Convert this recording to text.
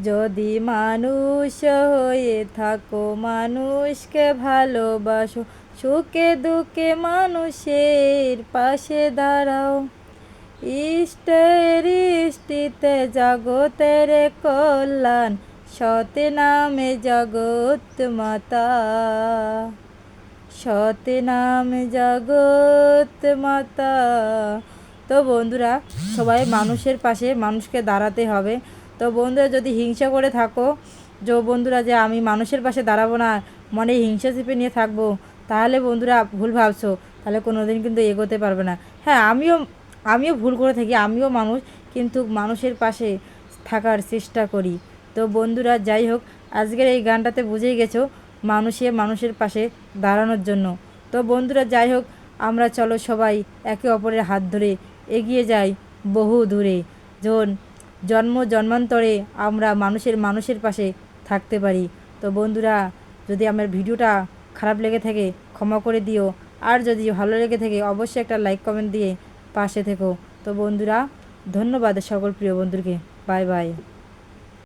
যদি মানুষ হয়ে থাকো মানুষকে ভালোবাসো, সুখে দুঃখে মানুষের পাশে দাঁড়াও। ইষ্টের ইষ্টিতে জগতের কল্যাণ, সৎ নামে জগৎ মাতা, সৎ নামে জগৎ মাতা। তো বন্ধুরা, সবাই মানুষের পাশে মানুষকে দাঁড়াতে হবে। তো বন্ধুরা, যদি হিংসা করে থাকো বন্ধুরা যে আমি মানুষের পাশে দাঁড়াবো না, মনে হিংসা চেপে নিয়ে থাকবো, তাহলে বন্ধুরা ভুল ভাবছো, তাহলে কোনো দিন কিন্তু এগোতে পারবে না। হ্যাঁ, আমিও ভুল করে থাকি, আমিও মানুষ, কিন্তু মানুষের পাশে থাকার চেষ্টা করি। তো বন্ধুরা, যাই হোক, আজকের এই গানটাতে বুঝেই গেছো মানুষের পাশে দাঁড়ানোর জন্য। তো বন্ধুরা, যাই হোক, আমরা চলো সবাই একে অপরের হাত ধরে এগিয়ে যাই বহু দূরে, জন্মান্তরে আমরা মানুষের পাশে থাকতে পারি। তো বন্ধুরা, যদি আমার ভিডিওটা খারাপ লেগে থাকে ক্ষমা করে দিও, আর যদি ভালো লেগে থাকে অবশ্যই একটা লাইক কমেন্ট দিয়ে পাশে থেকো। তো বন্ধুরা, ধন্যবাদ সকল প্রিয় বন্ধুকে। Bye bye.